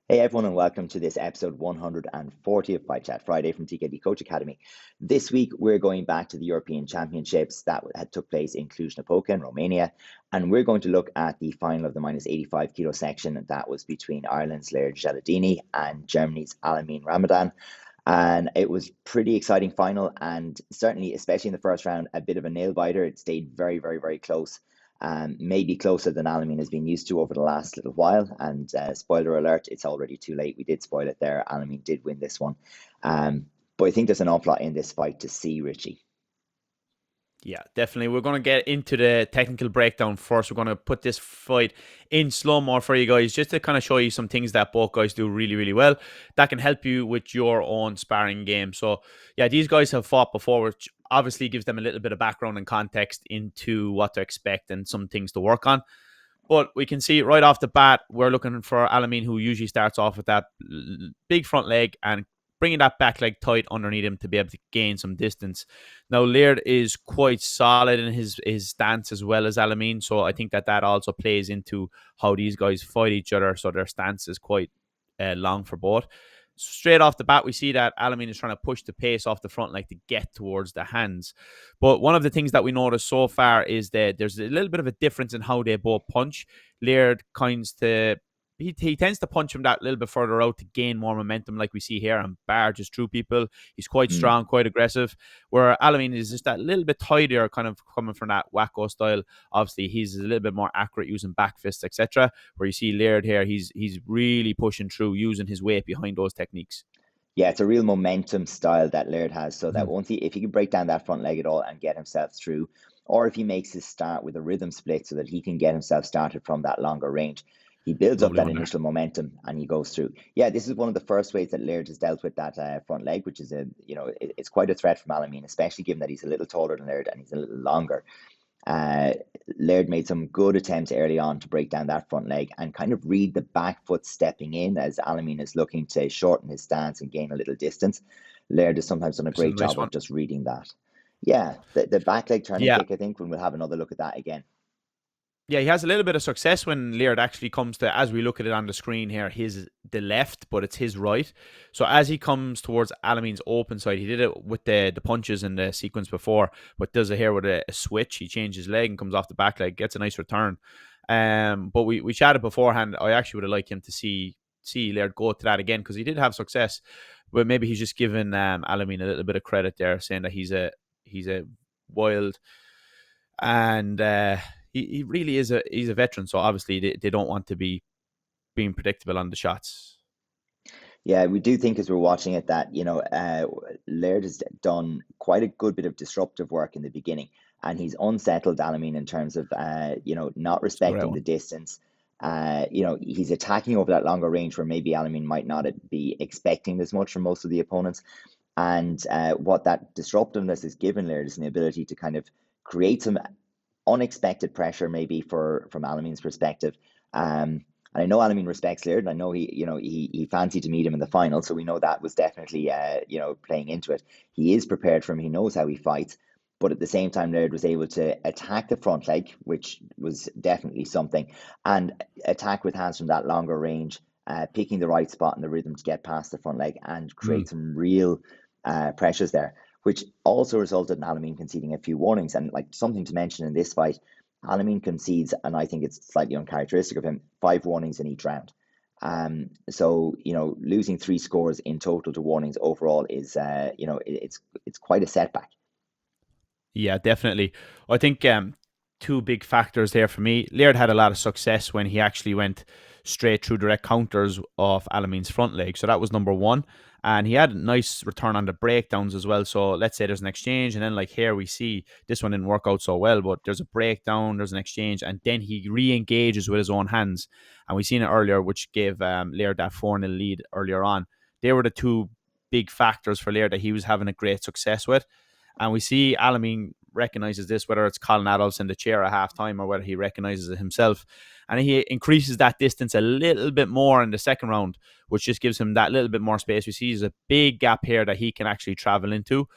Hey everyone, and welcome to this episode 140 of Fight Chat Friday from TKD Coach Academy. This week, we're going back to the European Championships that had took place in Cluj-Napoca in Romania, and we're going to look at the final of the minus 85 kilo section that was between Ireland's Leard Xheladini and Germany's Amin Rmadan. And it was pretty exciting final, and certainly, especially in the first round, a bit of a nail biter. It stayed very, very, very close. Maybe closer than Alamin has been used to over the last little while. And spoiler alert, it's already too late. We did spoil it there. Alamin did win this one. But I think there's an awful lot in this fight to see, Richie. Yeah, definitely. We're going to get into the technical breakdown first. We're going to put this fight in slow-mo for you guys, just to kind of show you some things that both guys do really, really well that can help you with your own sparring game. So, yeah, these guys have fought before, which obviously gives them a little bit of background and context into what to expect and some things to work on. But we can see right off the bat, we're looking for Alamin, who usually starts off with that big front leg and bringing that back leg tight underneath him to be able to gain some distance. Now, Leard is quite solid in his stance as well as Alamin, so I think that also plays into how these guys fight each other, so their stance is quite long for both. Straight off the bat, we see that Alamin is trying to push the pace off the front leg to get towards the hands. But one of the things that we noticed so far is that there's a little bit of a difference in how they both punch. Leard he tends to punch him that little bit further out to gain more momentum, like we see here, and barges through people. He's quite Mm. strong, quite aggressive. Where Alamin is just that little bit tidier, kind of coming from that wacko style. Obviously, he's a little bit more accurate using back fists, etc. Where you see Laird here, he's really pushing through, using his weight behind those techniques. Yeah, it's a real momentum style that Laird has. So that Mhm. if he can break down that front leg at all and get himself through, or if he makes his start with a rhythm split so that he can get himself started from that longer range, he builds up Lovely that one there. initial momentum and he goes through. Yeah, this is one of the first ways that Laird has dealt with that front leg, which is it's quite a threat from Alamine, especially given that he's a little taller than Laird and he's a little longer. Uh, Laird made some good attempts early on to break down that front leg and kind of read the back foot stepping in as Alamin is looking to shorten his stance and gain a little distance. Laird has sometimes done a This is a great nice job of one. just reading that. Yeah, the back leg turning Yeah, kick, I think, when we'll have another look at that again. yeah, he has a little bit of success when Laird actually comes to, as we look at it on the screen here, the left, but it's his right. So as he comes towards Alamin's open side, he did it with the punches in the sequence before, but does it here with a switch. He changes his leg and comes off the back leg, gets a nice return. But we chatted beforehand. I actually would have liked him to see Laird go to that again because he did have success, but maybe he's just giving Alamin a little bit of credit there, saying that he's a wild and he really is he's a veteran. So obviously they don't want to be being predictable on the shots. Yeah, we do think as we're watching it that, Laird has done quite a good bit of disruptive work in the beginning, and he's unsettled Alamine in terms of, not It's a great respecting the one. distance. He's attacking over that longer range where maybe Alamine might not be expecting as much from most of the opponents. And what that disruptiveness has given Laird is an ability to kind of create some unexpected pressure, maybe from Alamine's perspective. And I know Alamin respects Laird, and I know he fancied to meet him in the final, so we know that was definitely playing into it. He is prepared for him. He knows how he fights, but at the same time, Laird was able to attack the front leg, which was definitely something, and attack with hands from that longer range, picking the right spot in the rhythm to get past the front leg and Mm. create some real pressures there, which also resulted in Alamin conceding a few warnings. And like something to mention in this fight, Alamin concedes, and I think it's slightly uncharacteristic of him, 5 warnings in each round. So losing 3 scores in total to warnings overall is, it's quite a setback. Yeah, definitely. I think two big factors there for me. Laird had a lot of success when he actually went straight through direct counters of Alamin's front leg. So that was number one. And he had a nice return on the breakdowns as well. So let's say there's an exchange, and then like here we see this one didn't work out so well, but there's a breakdown, there's an exchange, and then he re-engages with his own hands. And we seen it earlier, which gave Laird that 4-0 lead earlier on. They were the two big factors for Laird that he was having a great success with. And we see Alamin recognizes this, whether it's Colin Adolphs in the chair at halftime or whether he recognizes it himself. And he increases that distance a little bit more in the second round, which just gives him that little bit more space. We see there's a big gap here that he can actually travel into,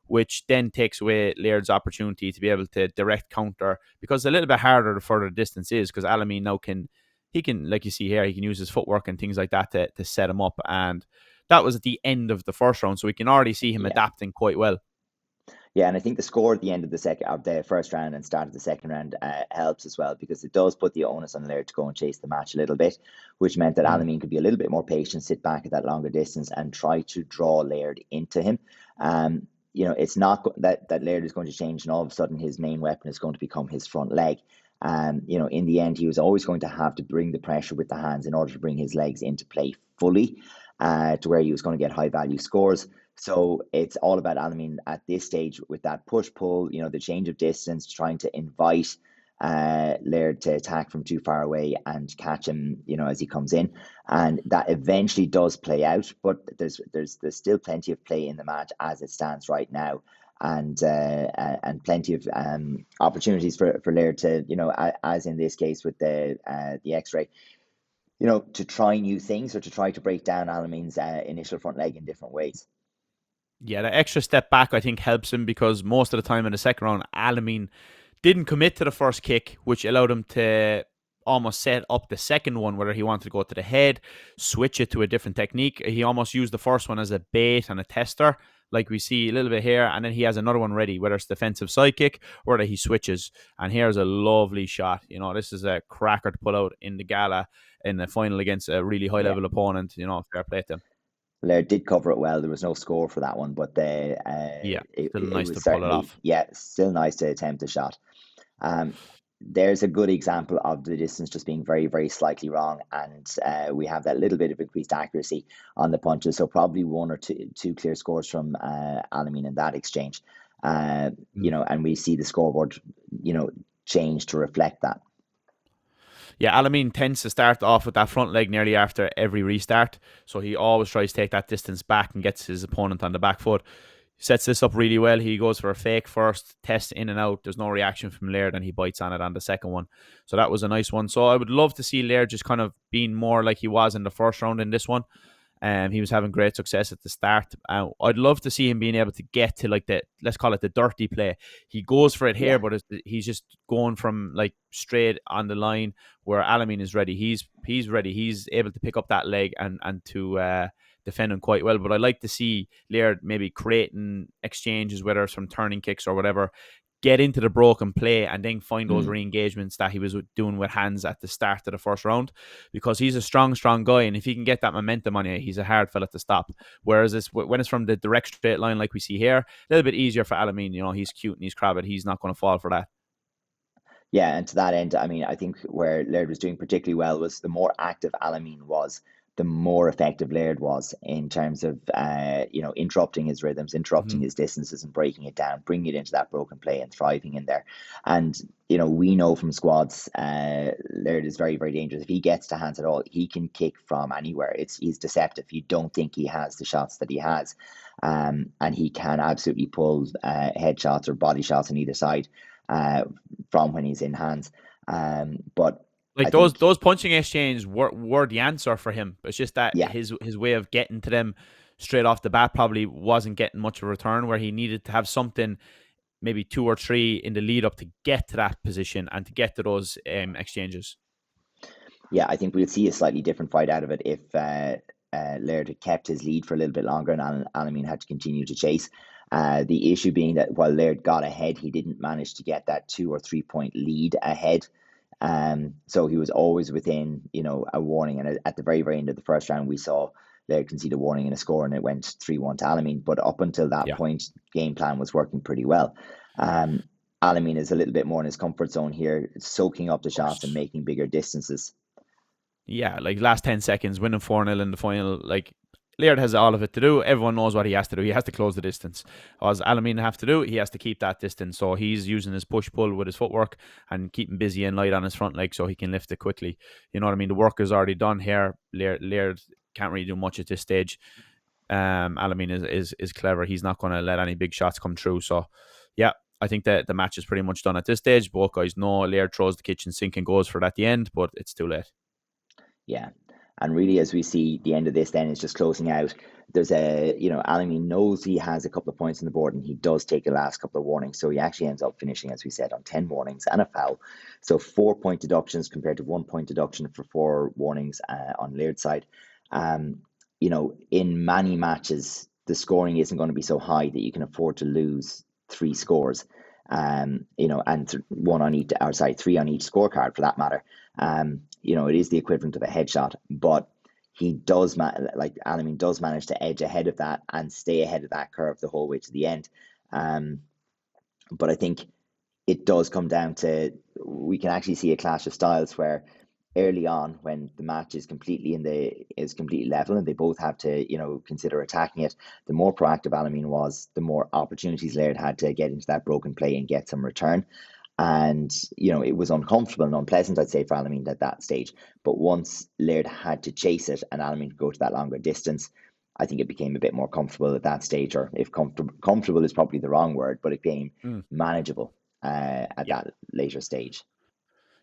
which then takes away Laird's opportunity to be able to direct counter, because it's a little bit harder the further distance is, because Alamin now he can, like you see here, he can use his footwork and things like that to set him up. And that was at the end of the first round, so we can already see him Yeah. adapting quite well. Yeah, and I think the score at the end of the first round and start of the second round helps as well, because it does put the onus on Laird to go and chase the match a little bit, which meant that Mm. Alameen could be a little bit more patient, sit back at that longer distance, and try to draw Laird into him. It's not that Laird is going to change, and all of a sudden his main weapon is going to become his front leg. In the end, he was always going to have to bring the pressure with the hands in order to bring his legs into play fully, to where he was going to get high value scores. So it's all about Alameen at this stage with that push pull, the change of distance, trying to invite Laird to attack from too far away and catch him, as he comes in, and that eventually does play out. But there's still plenty of play in the match as it stands right now, and plenty of opportunities for Laird to, as in this case with the X-ray, to try new things or to try to break down Alameen's initial front leg in different ways. Yeah, the extra step back I think helps him, because most of the time in the second round, Alameen didn't commit to the first kick, which allowed him to almost set up the second one, whether he wanted to go to the head, switch it to a different technique. He almost used the first one as a bait and a tester, like we see a little bit here, and then he has another one ready, whether it's defensive side kick or that he switches. And here's a lovely shot. This is a cracker to pull out in the gala in the final against a really high Yeah. level opponent. Fair play to him. Laird did cover it well. There was no score for that one, but Yeah, still it nice was to pull it certainly, off. yeah, still nice to attempt a shot. There's a good example of the distance just being very, very slightly wrong, and we have that little bit of increased accuracy on the punches. So probably one or two clear scores from Alameen in that exchange. And we see the scoreboard, change to reflect that. Yeah, Alameen tends to start off with that front leg nearly after every restart. So he always tries to take that distance back and gets his opponent on the back foot. Sets this up really well. He goes for a fake first, tests in and out. There's no reaction from Laird, and he bites on it on the second one. So that was a nice one. So I would love to see Laird just kind of being more like he was in the first round in this one. He was having great success at the start. I'd love to see him being able to get to like let's call it the dirty play. He goes for it here, Yeah. but he's just going from like straight on the line where Alameen is ready. He's ready. He's able to pick up that leg and to defend him quite well. But I'd like to see Laird maybe creating exchanges, whether it's from turning kicks or whatever, get into the broken play and then find those Mm. re-engagements that he was doing with hands at the start of the first round, because he's a strong guy, and if he can get that momentum on you, he's a hard fella to stop. Whereas when it's from the direct straight line like we see here, a little bit easier for Alameen. He's cute and he's crabbed. He's not going to fall for that. Yeah, and to that end, I mean, I think where Laird was doing particularly well was the more active Alameen was, the more effective Laird was in terms of, interrupting his rhythms, interrupting Mm-hmm. his distances, and breaking it down, bringing it into that broken play and thriving in there. And we know from squads, Laird is very, very dangerous. If he gets to hands at all, he can kick from anywhere. He's deceptive. You don't think he has the shots that he has, and he can absolutely pull headshots or body shots on either side. From when he's in hands. But I Like those think, those punching exchanges were the answer for him. It's just that yeah, his way of getting to them straight off the bat probably wasn't getting much of a return, where he needed to have something, maybe two or three in the lead up to get to that position and to get to those exchanges. yeah, I think we'll see a slightly different fight out of it if Laird had kept his lead for a little bit longer and Alameen had to continue to chase. The issue being that while Laird got ahead, he didn't manage to get that 2 or 3 point lead ahead. So he was always within, a warning. And at the very, very end of the first round, we saw Laird concede a warning and a score, and it went 3-1 to Alameen. But up until that Yeah. point, game plan was working pretty well. Alameen is a little bit more in his comfort zone here, soaking up the shots and making bigger distances. Yeah, like last 10 seconds, winning 4-0 in the final. Like, Leard has all of it to do. Everyone knows what he has to do. He has to close the distance. As Alameen have to do, he has to keep that distance. So he's using his push-pull with his footwork and keeping busy and light on his front leg so he can lift it quickly. You know what I mean? The work is already done here. Leard can't really do much at this stage. Alameen is clever. He's not going to let any big shots come through. So, yeah, I think that the match is pretty much done at this stage. Both guys know Leard throws the kitchen sink and goes for it at the end, but it's too late. Yeah. And really, as we see the end of this, then is just closing out. There's Alamin knows he has a couple of points on the board, and he does take the last couple of warnings. So he actually ends up finishing, as we said, on 10 warnings and a foul. So 4 point deductions compared to 1 point deduction for 4 warnings on Laird's side. In many matches, the scoring isn't going to be so high that you can afford to lose 3 scores. And one on each, or sorry, 3 on each scorecard for that matter. It is the equivalent of a headshot, but he does Alamin does manage to edge ahead of that and stay ahead of that curve the whole way to the end. But I think it does come down to, we can actually see a clash of styles where early on, when the match is completely level and they both have to consider attacking it, the more proactive Alamin was, the more opportunities Laird had to get into that broken play and get some return. And it was uncomfortable and unpleasant, I'd say, for Alamin at that stage. But once Laird had to chase it and Alamin could go to that longer distance, I think it became a bit more comfortable at that stage. Or if comfortable is probably the wrong word, but it became manageable at that later stage.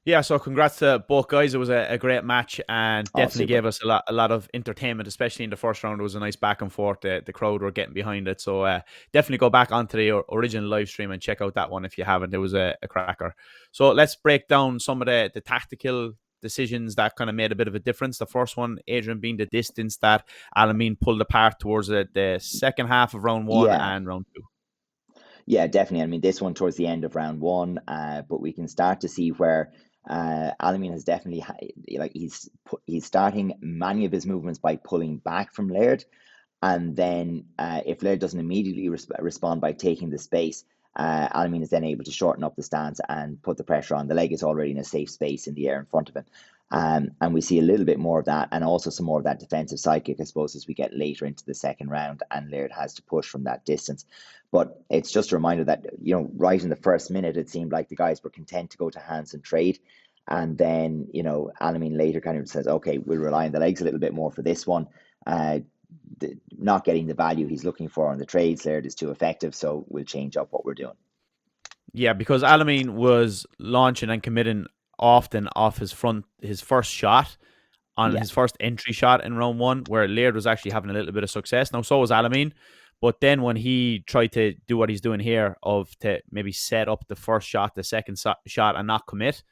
Yeah, so congrats to both guys. It was a great match and Oh, definitely super. gave us a lot of entertainment, especially in the first round. It was a nice back and forth. The crowd were getting behind it. So definitely go back onto the original live stream and check out that one if you haven't. It was a cracker. So let's break down some of the tactical decisions that kind of made a bit of a difference. The first one, Adrian, being the distance that Alamin pulled apart towards the second half of round 1 Yeah. and round 2. Yeah, definitely. I mean, this one towards the end of round 1, but we can start to see where Alamin has definitely he's starting many of his movements by pulling back from Laird, and then if Laird doesn't immediately respond by taking the space, Alamin is then able to shorten up the stance and put the pressure on. The leg is already in a safe space in the air in front of him. And we see a little bit more of that, and also some more of that defensive sidekick, I suppose, as we get later into the second round and Laird has to push from that distance. But it's just a reminder that, right in the first minute, it seemed like the guys were content to go to hands and trade. And then, Alamin later kind of says, okay, we'll rely on the legs a little bit more for this one. Not getting the value he's looking for on the trades, Laird is too effective, so we'll change up what we're doing. Yeah, because Alamin was launching and committing often off his first shot on Yeah, his first entry shot in round 1, where Leard was actually having a little bit of success. Now, so was Alamin. But then when he tried to do what he's doing here, of to maybe set up the first shot, the second shot, and not commit,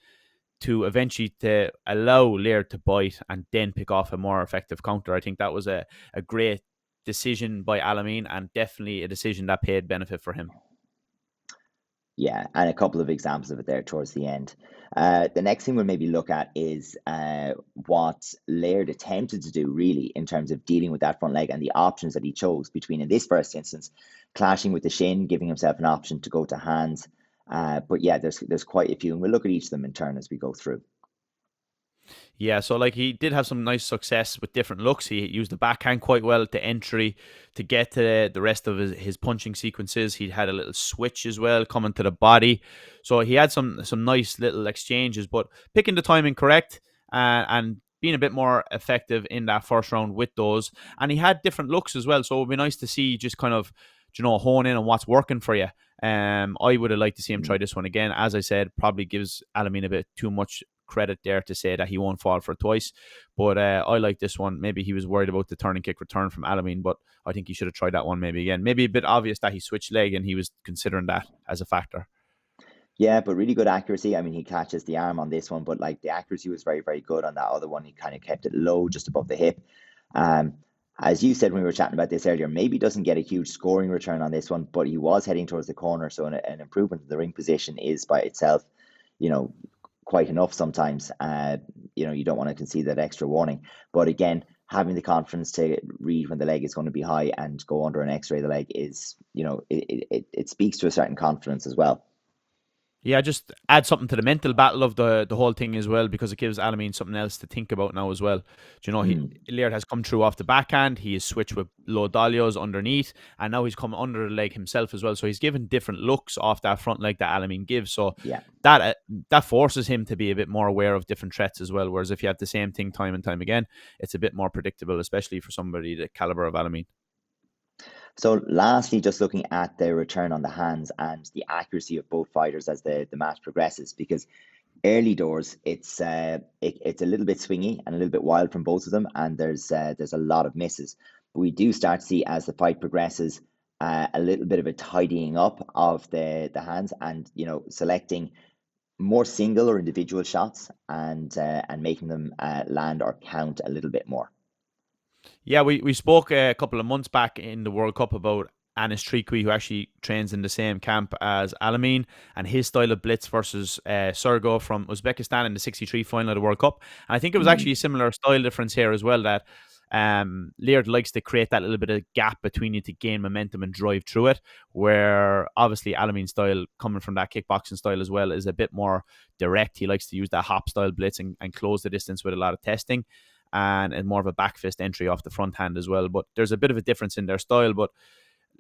to eventually to allow Leard to bite and then pick off a more effective counter, I think that was a great decision by Alamin, and definitely a decision that paid benefit for him. yeah, and a couple of examples of it there towards the end. The next thing we'll maybe look at is what Laird attempted to do, really, in terms of dealing with that front leg and the options that he chose between, in this first instance, clashing with the shin, giving himself an option to go to hands. But yeah, there's quite a few, and we'll look at each of them in turn as we go through. Yeah, so like he did have some nice success with different looks. He used the backhand quite well at the entry to get to the rest of his punching sequences. He had a little switch as well coming to the body. So he had some nice little exchanges, but picking the timing correct and being a bit more effective in that first round with those. And he had different looks as well. So it would be nice to see just kind of, hone in on what's working for you. I would have liked to see him try this one again. As I said, probably gives Alamin a bit too much credit there to say that he won't fall for it twice. But I like this one. Maybe he was worried about the turning kick return from Alamin, but I think he should have tried that one maybe again. Maybe a bit obvious that he switched leg and he was considering that as a factor. Yeah, but really good accuracy. I mean, he catches the arm on this one, but like the accuracy was very, very good on that other one. He kind of kept it low, just above the hip. Um, as you said when we were chatting about this earlier, maybe doesn't get a huge scoring return on this one, but he was heading towards the corner, so an improvement in the ring position is by itself, you know, quite enough sometimes. You don't want to concede that extra warning, but again, having the confidence to read when the leg is going to be high and go under an X-ray of the leg is, it speaks to a certain confidence as well. Yeah, just add something to the mental battle of the whole thing as well, because it gives Alamin something else to think about now as well. Laird has come through off the backhand. He has switched with low dolios underneath, and now he's come under the leg himself as well. So he's given different looks off that front leg that Alamin gives. So Yeah. that forces him to be a bit more aware of different threats as well. Whereas if you have the same thing time and time again, it's a bit more predictable, especially for somebody the caliber of Alamin. So lastly, just looking at the return on the hands and the accuracy of both fighters as the match progresses, because Early doors, it's a little bit swingy and a little bit wild from both of them, and there's a lot of misses. But we do start to see as the fight progresses a little bit of a tidying up of the hands, and selecting more single or individual shots, and making them land or count a little bit more. Yeah, we spoke a couple of months back in the World Cup about Anis Trikwi, who actually trains in the same camp as Alamin, and his style of blitz versus Sergo from Uzbekistan in the 63 final of the World Cup. And I think it was Mm, actually a similar style difference here as well, that Leard likes to create that little bit of gap between you to gain momentum and drive through it, where obviously Alamin's style, coming from that kickboxing style as well, is a bit more direct. He likes to use that hop style blitz and close the distance with a lot of testing, and more of a back fist entry off the front hand as well. But there's a bit of a difference in their style. But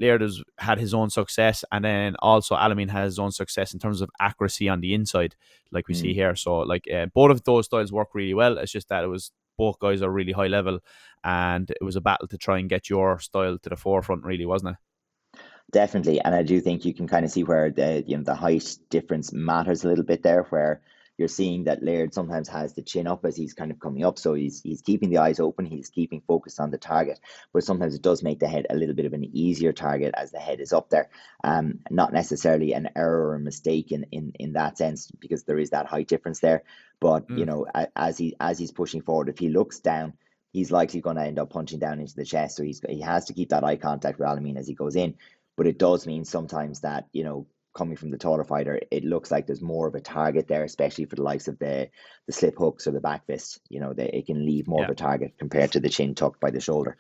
Laird has had his own success, and then also Alamin has his own success in terms of accuracy on the inside, like we see mm. here. So, like, both of those styles work really well. It's just that it was both guys are really high level, and it was a battle to try and get your style to the forefront, really, wasn't it? Definitely, and I do think you can kind of see where the height difference matters a little bit there, where you're seeing that Laird sometimes has the chin up as he's kind of coming up, so he's keeping the eyes open, he's keeping focused on the target, but sometimes it does make the head a little bit of an easier target as the head is up there. Not necessarily an error or a mistake in that sense, because there is that height difference there, but Mm. as he's pushing forward, if he looks down, he's likely going to end up punching down into the chest, so he has to keep that eye contact with Alamine as he goes in. But it does mean sometimes that, coming from the taller fighter, it looks like there's more of a target there, especially for the likes of the slip hooks or the back fist. It can leave more of Yeah. a target compared to the chin tucked by the shoulder.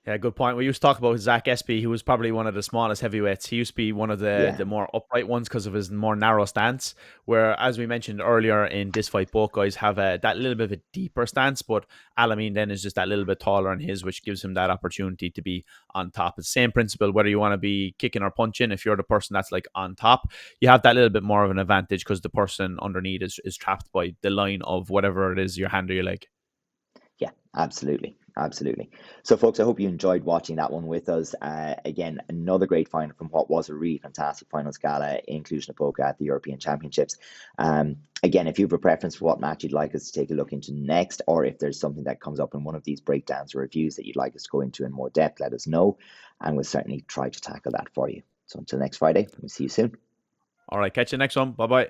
Yeah, good point. We used to talk about Zach Espy, who was probably one of the smallest heavyweights. He used to be one of the Yeah, the more upright ones because of his more narrow stance. Where, as we mentioned earlier in this fight, both guys have that little bit of a deeper stance, but Alamin then is just that little bit taller in his, which gives him that opportunity to be on top. It's the same principle whether you want to be kicking or punching. If you're the person that's like on top, you have that little bit more of an advantage because the person underneath is trapped by the line of whatever it is, your hand or your leg. yeah, absolutely. Absolutely. So, folks, I hope you enjoyed watching that one with us. Again, another great final from what was a really fantastic finals gala in Cluj-Napoca at the European Championships. Again, if you have a preference for what match you'd like us to take a look into next, or if there's something that comes up in one of these breakdowns or reviews that you'd like us to go into in more depth, let us know, and we'll certainly try to tackle that for you. So, until next Friday, we'll see you soon. All right, catch you next one. Bye bye.